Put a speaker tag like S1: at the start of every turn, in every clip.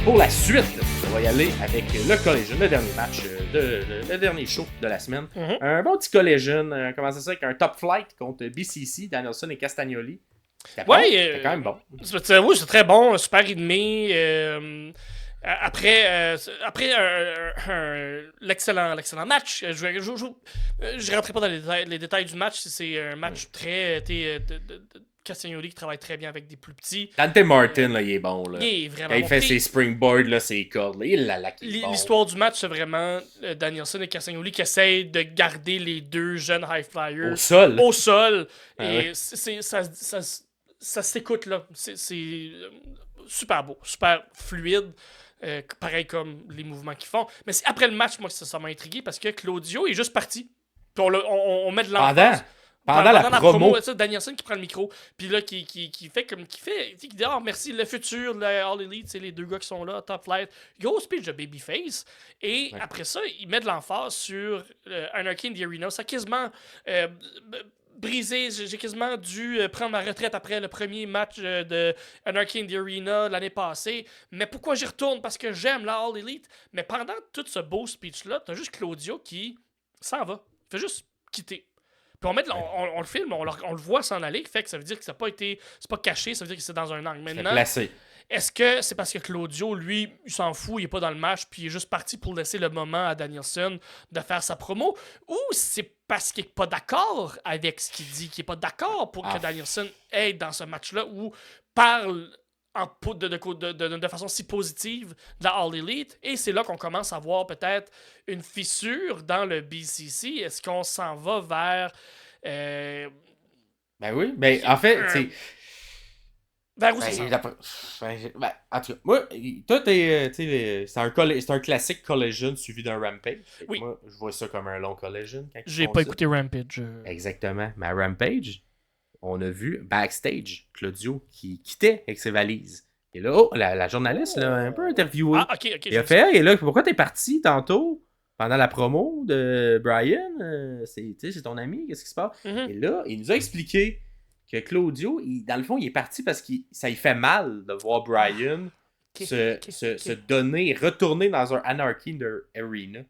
S1: pour la suite, on va y aller avec le Collision, le dernier match, le dernier show de la semaine. Un bon petit Collision, commence ça avec un top flight contre BCC, Danielson et Castagnoli. C'était bon, c'était quand même bon.
S2: Oui, c'est très bon, super rythmé. Après l'excellent match, je rentrerai pas dans les détails du match. C'est un match très Castagnoli qui travaille très bien avec des plus petits.
S1: Dante Martin, là, il est bon. Là.
S2: Il est vraiment
S1: quand il fait ses springboards, là, ses cordes, là, il est bon.
S2: L'histoire du match, c'est vraiment Danielson et Castagnoli qui essayent de garder les deux jeunes high flyers
S1: au sol.
S2: Et ça s'écoute là. C'est super beau, super fluide. Pareil comme les mouvements qu'ils font. Mais c'est après le match, moi, ça m'a intrigué parce que Claudio est juste parti. Puis on met de l'emphase.
S1: Pendant la promo.
S2: Danielson qui prend le micro, puis là, qui dit merci, le futur, le All Elite, c'est les deux gars qui sont là, Top Flight. Go speech de Babyface. Et après ça, il met de l'emphase sur Anarchy in the Arena. Ça a quasiment brisé. J'ai quasiment dû prendre ma retraite après le premier match de Anarchy in the Arena l'année passée. Mais pourquoi j'y retourne? Parce que j'aime la All Elite. Mais pendant tout ce beau speech-là, t'as juste Claudio qui s'en va. Il fait juste quitter. Puis on le filme, on le voit s'en aller, fait que ça veut dire que ça n'a pas été. C'est pas caché, ça veut dire que c'est dans un angle. Maintenant, est-ce que c'est parce que Claudio, lui, il s'en fout, il est pas dans le match, puis il est juste parti pour laisser le moment à Danielson de faire sa promo, ou c'est parce qu'il est pas d'accord avec ce qu'il dit, qu'il est pas d'accord pour que Danielson aille dans ce match-là, ou parle de façon si positive de la All Elite, et c'est là qu'on commence à voir peut-être une fissure dans le BCC. Est-ce qu'on s'en va vers
S1: ben oui, ben en fait, c'est
S2: vers où ça s'en va?
S1: En tout cas, moi, toi, c'est un classique Collision suivi d'un Rampage.
S2: Oui.
S1: Moi, je vois ça comme un long Collision.
S2: J'ai pas écouté Rampage.
S1: Exactement. Mais à Rampage, on a vu backstage Claudio qui quittait avec ses valises. Et là, la journaliste l'a un peu interviewé.
S2: Ah, ok.
S1: Il a fait, et là, pourquoi t'es parti tantôt pendant la promo de Brian? C'est ton ami, qu'est-ce qui se passe? Et là, il nous a expliqué que Claudio, dans le fond, il est parti parce que ça lui fait mal de voir Brian se donner, retourner dans un Anarchy in the Arena.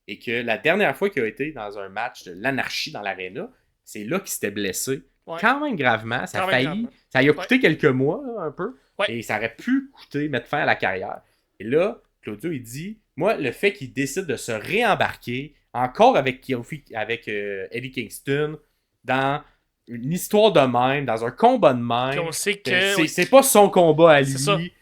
S1: Et que la dernière fois qu'il a été dans un match de l'anarchie dans l'arena, c'est là qu'il s'était blessé. Ouais. Quand même gravement. Ça lui a coûté quelques mois, là, un peu. Ouais. Et ça aurait pu mettre fin à la carrière. Et là, Claudio, il dit, moi, le fait qu'il décide de se réembarquer, encore avec Eddie Kingston, dans une histoire de même, dans un combat de même,
S2: on sait que
S1: c'est pas son combat à lui.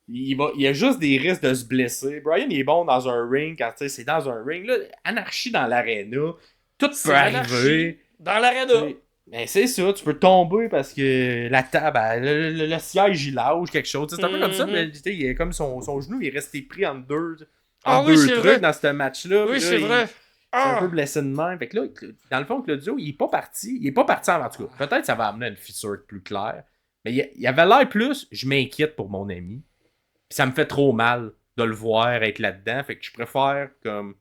S1: Il y a juste des risques de se blesser. Brian, il est bon dans un ring, quand c'est dans un ring. Là, anarchie dans l'aréna. Tout peut arriver.
S2: Dans l'aréna.
S1: Ben c'est ça, tu peux tomber parce que la table, le siège, il lâche quelque chose. C'est un peu comme ça, mais il est comme son genou, il est resté pris entre deux trucs vrai. Dans ce match-là.
S2: Oui, c'est vrai.
S1: C'est un peu blessé de même. Fait que là, dans le fond, Claudio, il est pas parti. Il est pas parti en tout cas. Peut-être que ça va amener une fissure plus claire. Mais il avait l'air plus, je m'inquiète pour mon ami. Puis ça me fait trop mal de le voir être là-dedans. Fait que je préfère comme.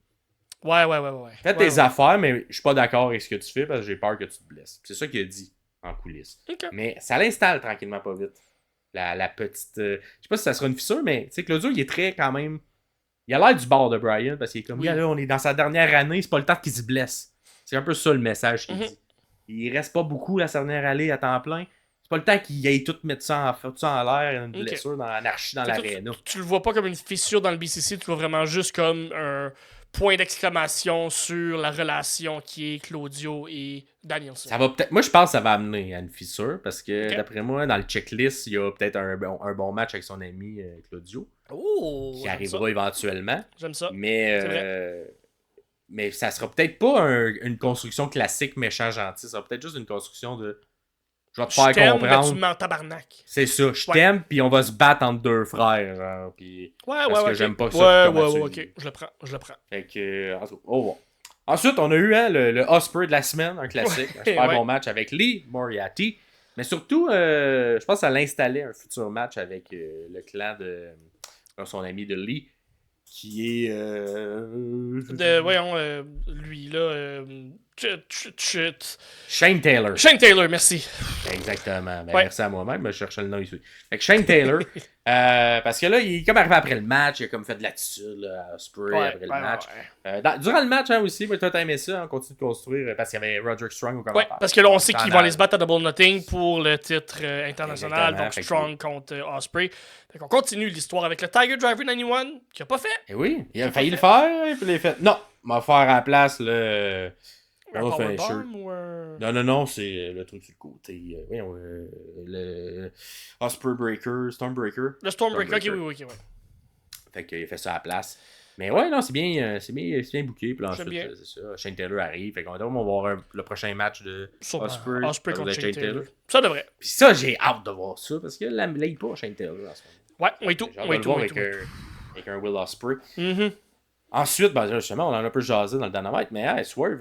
S2: Ouais.
S1: Fais tes affaires, mais je suis pas d'accord avec ce que tu fais parce que j'ai peur que tu te blesses. C'est ça qu'il a dit en coulisses.
S2: Okay.
S1: Mais ça l'installe tranquillement pas vite. La petite. Je sais pas si ça sera une fissure, mais tu sais, Claudio, il est très quand même. Il a l'air du bord de Brian parce qu'il est comme, là, on est dans sa dernière année, c'est pas le temps qu'il se blesse. C'est un peu ça le message qu'il dit. Il reste pas beaucoup la dernière année à temps plein. C'est pas le temps qu'il aille tout mettre ça en l'air, une blessure dans l'anarchie dans l'aréna.
S2: Tu le vois pas comme une fissure dans le BCC, tu le vois vraiment juste comme un point d'exclamation sur la relation qui est Claudio et Danielson.
S1: Ça va peut-être. Moi, je pense que ça va amener à une fissure parce que d'après moi, dans le checklist, il y a peut-être un bon match avec son ami Claudio.
S2: Oh,
S1: qui arrivera éventuellement.
S2: J'aime ça.
S1: Mais ça sera peut-être pas une construction classique méchant-gentil. Ça sera peut-être juste une construction de. Je vais te faire comprendre.
S2: Mais tu m'en tabarnak.
S1: C'est ça. Je t'aime, puis on va se battre entre deux frères. Genre, puis parce que j'aime pas ça.
S2: Ok. Je le prends.
S1: Fait que. Au revoir. Ensuite, on a eu le Osprey de la semaine, un classique. Un super bon match avec Lee Moriarty. Mais surtout, je pense que ça l'installait un futur match avec le clan de son ami de Lee, qui est...
S2: lui, là...
S1: Shane Taylor.
S2: Shane Taylor, merci.
S1: Exactement. Ben,
S2: Ouais.
S1: Merci à moi-même, je cherchais le nom ici. Fait que Shane Taylor, parce que là, il est comme arrivé après le match, il a comme fait de l'attitude là, à Ospreay après le match. Durant le match aussi, moi, toi, t'as aimé ça, on continue de construire, parce qu'il y avait Roderick Strong au commentaire.
S2: Ouais, parce que là, on sait qu'ils vont aller se battre à Double Nothing pour le titre international, donc Strong contre Ospreay. Fait qu'on continue l'histoire avec le Tiger Driver 91, qui a pas fait.
S1: Et oui, il a failli le faire, puis il a fait, non, on va faire à la place le...
S2: Un powerbomb ou un...
S1: Non, c'est le truc sur le côté. Le Osprey Breaker, Stormbreaker.
S2: Le Stormbreaker, ok, ouais.
S1: Fait qu'il a fait ça à la place. Mais ouais, non, c'est bien booké. Puis là, ensuite,
S2: bien.
S1: c'est ça. Shane Taylor arrive. Fait qu'on va voir le prochain match de
S2: Ospreay contre Shane Taylor. Ça devrait.
S1: Puis ça, j'ai hâte de voir ça. Parce que là, il l'aide pas Shane Taylor en ce moment.
S2: Ouais, on est tout.
S1: Avec un Will Ospreay.
S2: Mm-hmm.
S1: Ensuite, ben, justement, on en a un peu jasé dans le Dynamite, mais Swerve,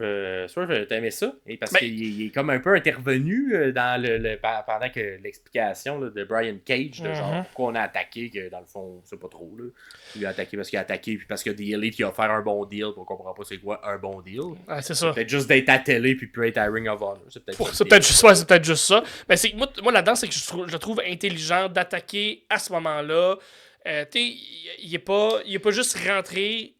S1: t'as aimé ça? Et parce qu'il est comme un peu intervenu dans pendant que l'explication là, de Brian Cage, de genre pourquoi on a attaqué, que dans le fond, c'est pas trop. Là. Il a attaqué parce qu'il a attaqué, puis parce que The Elite qui a offert un bon deal, puis on comprend pas c'est quoi un bon deal.
S2: Ouais, c'est ça.
S1: Peut-être juste d'être à télé, puis peut être à Ring of Honor. C'est
S2: peut-être juste ça. Mais moi là-dedans, c'est que je le trouve intelligent d'attaquer à ce moment-là. Il est pas juste rentré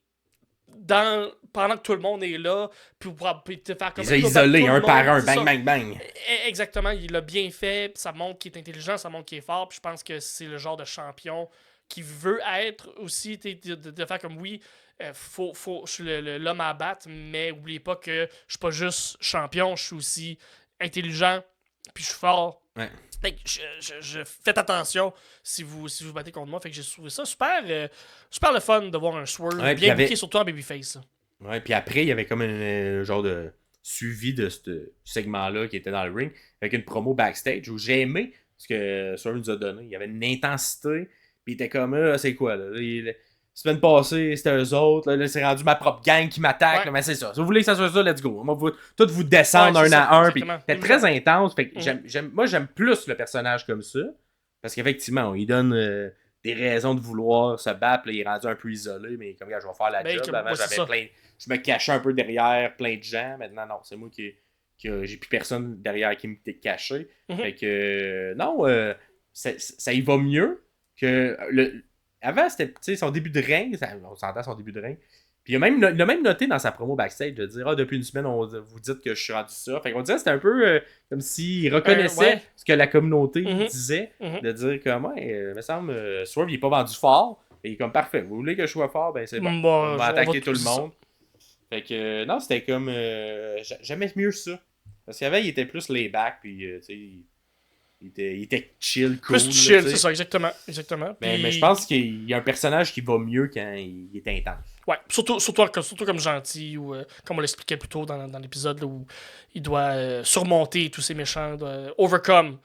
S2: pendant que tout le monde est là, puis te faire comme
S1: ça. Ils ont isolé un par un, bang, bang, bang.
S2: Exactement, il l'a bien fait, puis ça montre qu'il est intelligent, ça montre qu'il est fort, puis je pense que c'est le genre de champion qui veut être aussi, de faire comme oui, je suis l'homme à battre, mais oubliez pas que je suis pas juste champion, je suis aussi intelligent, puis je suis fort.
S1: Ouais.
S2: Fait que faites attention si vous battez contre moi. Fait que j'ai trouvé ça super le fun de voir un Swerve bien booké, surtout en babyface.
S1: Ouais, puis après, il y avait comme un genre de suivi de ce segment-là qui était dans le ring, avec une promo backstage où j'ai aimé ce que Swerve nous a donné. Il y avait une intensité, puis il était comme, c'est quoi, là? La semaine passée, c'était eux autres. Là, c'est rendu ma propre gang qui m'attaque. Ouais. Mais c'est ça. Si vous voulez que ça soit ça, let's go. On va tous vous descendre un à un. C'était très intense. Fait que moi, j'aime plus le personnage comme ça. Parce qu'effectivement, il donne des raisons de vouloir se battre. Là, il est rendu un peu isolé. Mais comme, je vais faire la job. Avant, je me cachais un peu derrière plein de gens. Maintenant, non. C'est moi qui j'ai plus personne derrière qui me caché. Fait que, non, ça y va mieux que avant, c'était son début de règne. On s'entend son début de règne. Puis il a même noté dans sa promo backstage de dire depuis une semaine, vous dites que je suis rendu ça. Fait qu'on dirait que c'était un peu comme s'il reconnaissait ce que la communauté disait. De dire que, il me semble, Swerve, il est pas vendu fort. Et il est comme parfait. Vous voulez que je sois fort, ben c'est bon. On va attaquer tout le monde. Fait que, non, c'était comme. J'aimais mieux ça. Parce qu'avant, il était plus laid-back. Puis, tu sais. Il était chill, cool.
S2: Plus chill, c'est ça, exactement.
S1: Mais je pense qu'il y a un personnage qui va mieux quand il est intense.
S2: Ouais, surtout comme gentil, ou comme on l'expliquait plus tôt dans l'épisode, là, où il doit surmonter tous ces méchants, overcome.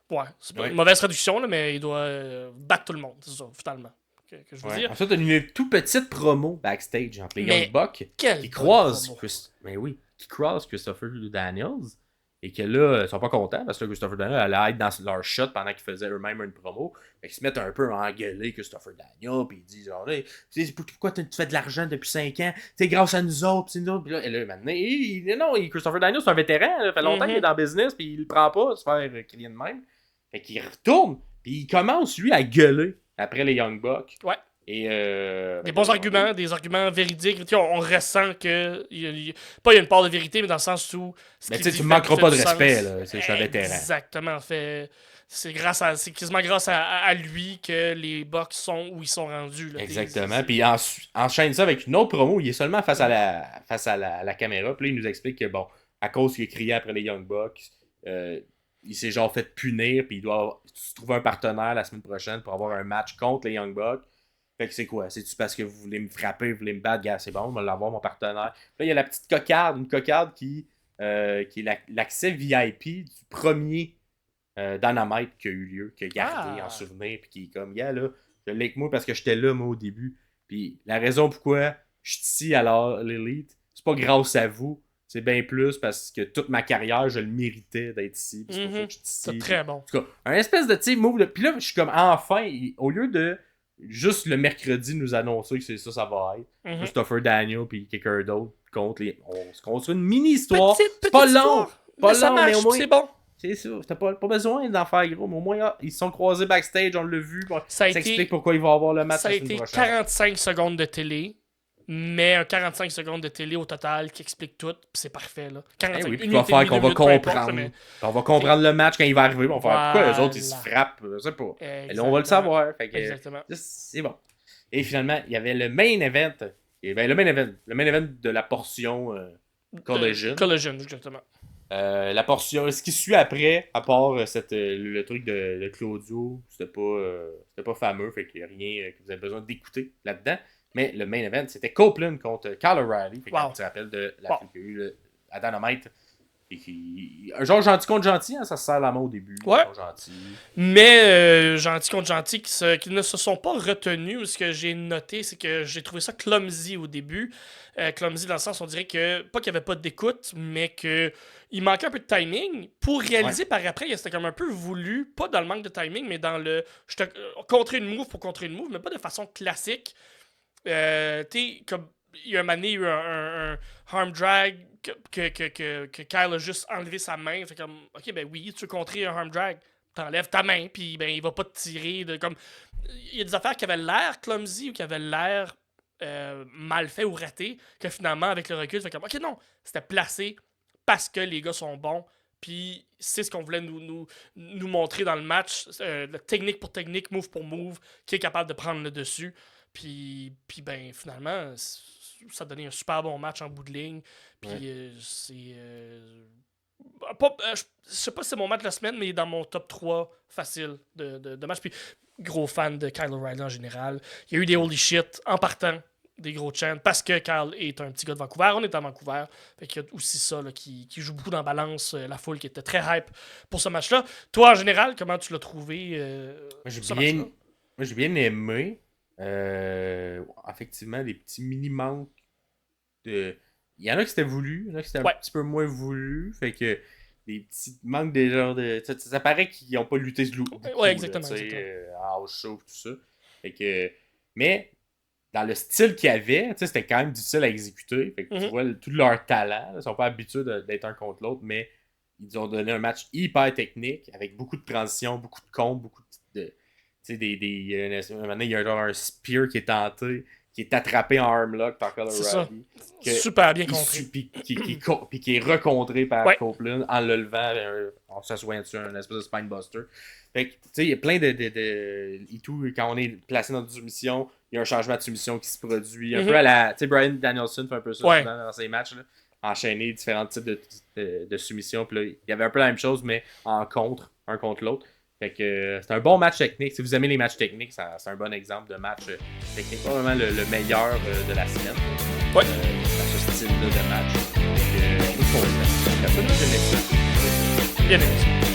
S2: Ouais, c'est pas une mauvaise traduction, là, mais il doit battre tout le monde, c'est ça, finalement. Que je veux dire.
S1: Ensuite, il y a une toute petite promo backstage entre les Young Bucks qui croisent Christopher Daniels. Et que là, ils sont pas contents parce que Christopher Daniel allait être dans leur shot pendant qu'ils faisaient eux-mêmes une promo. Fait qu'ils se mettent un peu à engueuler Christopher Daniel. Puis ils disent genre, hey, pourquoi tu fais de l'argent depuis 5 ans? C'est grâce à nous autres. Puis nous autres. Puis là, maintenant, Christopher Daniel, c'est un vétéran. Ça fait longtemps qu'il est dans le business. Puis il le prend pas, se faire crier de même. Fait qu'il retourne. Puis il commence, lui, à gueuler après les Young Bucks.
S2: Ouais.
S1: Et
S2: des bons arguments, des arguments véridiques. On ressent que il y a une part de vérité, mais dans le sens où...
S1: Mais tu ne manqueras pas de respect, là. C'est un vétéran.
S2: Exactement. C'est quasiment grâce à lui que les Bucks sont où ils sont rendus. Là.
S1: Exactement. Puis enchaîne ça avec une autre promo. Il est seulement face à la caméra. Puis là, il nous explique que, bon, à cause qu'il a crié après les Young Bucks, il s'est genre fait punir. Puis il doit se trouver un partenaire la semaine prochaine pour avoir un match contre les Young Bucks. Fait que c'est quoi? C'est-tu parce que vous voulez me frapper, vous voulez me battre? Gars, c'est bon, on va l'avoir, mon partenaire. Là, il y a la petite cocarde, une cocarde qui est l'accès VIP du premier Dynamite qui a eu lieu, qui a gardé en souvenir, puis qui est comme, là, je l'ai avec moi parce que j'étais là, moi, au début. Puis la raison pourquoi je suis ici à l'Elite, c'est pas grâce à vous, c'est bien plus parce que toute ma carrière, je le méritais d'être ici. Puis c'est pour ça que je suis ici.
S2: C'est très bon.
S1: En tout cas, un espèce de move. Puis là, je suis comme, enfin, au lieu de juste le mercredi nous annoncer que c'est ça va être. Christopher Daniel puis quelqu'un d'autre contre les... On se construit une mini-histoire.
S2: Petite
S1: pas long.
S2: histoire,
S1: Pas
S2: ça
S1: long,
S2: marche,
S1: mais au moins...
S2: c'est bon.
S1: C'est ça. T'as pas besoin d'en faire gros, mais au moins, ils se sont croisés backstage, on l'a vu.
S2: Ça
S1: explique pourquoi il va avoir le match
S2: ça a
S1: la semaine
S2: été
S1: prochaine.
S2: 45 secondes de télé, mais un 45 secondes de télé au total qui explique tout, puis c'est parfait. Là. 45
S1: oui, puis
S2: une
S1: tu vas
S2: minute et
S1: faire
S2: demie,
S1: qu'on
S2: deux
S1: va
S2: minutes, peu importe,
S1: comprendre.
S2: mais-
S1: On va comprendre le match quand il va arriver. On va faire pourquoi les autres ils se
S2: Voilà.
S1: frappent. Je sais pas. Et là, on va le
S2: Exactement.
S1: savoir. Fait que,
S2: Exactement.
S1: c'est bon. Et finalement, il y avait le main event. Et ben, le main event de la portion Collision.
S2: Collision, exactement.
S1: La portion, ce qui suit après, à part le truc de Claudio, c'était pas fameux, fait qu'il n'y a rien que vous avez besoin d'écouter là-dedans. Mais le main event, c'était Copeland contre Kyle O'Reilly. Fait que tu te rappelles de la fille qu'il y a eu à Dynamite. Et un genre gentil contre gentil, hein, ça se serre la main au début.
S2: Ouais.
S1: Gentil.
S2: Mais gentil contre gentil qui ne se sont pas retenus. Ce que j'ai noté, c'est que j'ai trouvé ça clumsy au début. Clumsy dans le sens, on dirait que, pas qu'il n'y avait pas d'écoute, mais que il manquait un peu de timing pour réaliser par après que c'était comme un peu voulu, pas dans le manque de timing, mais dans le contrer une move pour contrer une move, mais pas de façon classique. T'sais, comme il y a un moment donné, il y a eu un arm drag que Kyle a juste enlevé sa main. Fait comme, ok, ben oui, tu veux contrer un arm drag, t'enlèves ta main, puis ben il va pas te tirer. Comme, il y a des affaires qui avaient l'air clumsy ou qui avaient l'air mal fait ou raté, que finalement, avec le recul, fait comme, ok, non, c'était placé parce que les gars sont bons. Puis c'est ce qu'on voulait nous montrer dans le match, technique pour technique, move pour move, qui est capable de prendre le dessus. Puis ben finalement, ça a donné un super bon match en bout de ligne. Puis c'est... je sais pas si c'est mon match de la semaine, mais il est dans mon top 3 facile de match. Puis gros fan de Kyle O'Reilly en général. Il y a eu des holy shit en partant, des gros chants, parce que Kyle est un petit gars de Vancouver. On est à Vancouver. Fait qu'il y a aussi ça là, qui joue beaucoup dans la balance. La foule qui était très hype pour ce match-là. Toi, en général, comment tu l'as trouvé
S1: Moi, j'ai bien aimé. Effectivement, des petits mini-manques. Il y en a qui c'était voulu, il y en a qui c'était un petit peu moins voulu. Fait que des petits manques de genre de. Ça paraît qu'ils n'ont pas lutté ce loup.
S2: Ouais, exactement.
S1: En house show tout ça. Fait que. Mais dans le style qu'il y avait, c'était quand même difficile à exécuter. Fait que tu vois tout leur talent. Ils ne sont pas habitués d'être un contre l'autre, mais ils ont donné un match hyper technique avec beaucoup de transitions, beaucoup de combes, beaucoup de. Tu sais, maintenant, il y a genre un spear qui est tenté, qui est attrapé en armlock par Kyle O'Reilly.
S2: Super bien contré.
S1: Puis qui est recontré par Copeland en le levant, en s'assoyant dessus, un espèce de spinebuster. Fait que, tu sais, il y a plein de et tout, quand on est placé dans une soumission, il y a un changement de soumission qui se produit. Un peu à la. Tu sais, Bryan Danielson fait un peu ça dans ses matchs, là, enchaîner différents types de soumissions. Puis là, il y avait un peu la même chose, mais un contre l'autre. Fait que c'est un bon match technique. Si vous aimez les matchs techniques, c'est un bon exemple de match technique. Pas vraiment le meilleur de la semaine.
S2: Ouais.
S1: C'est ce style-là de match. Fait que, j'aimais ça.
S2: Bien aimé ça.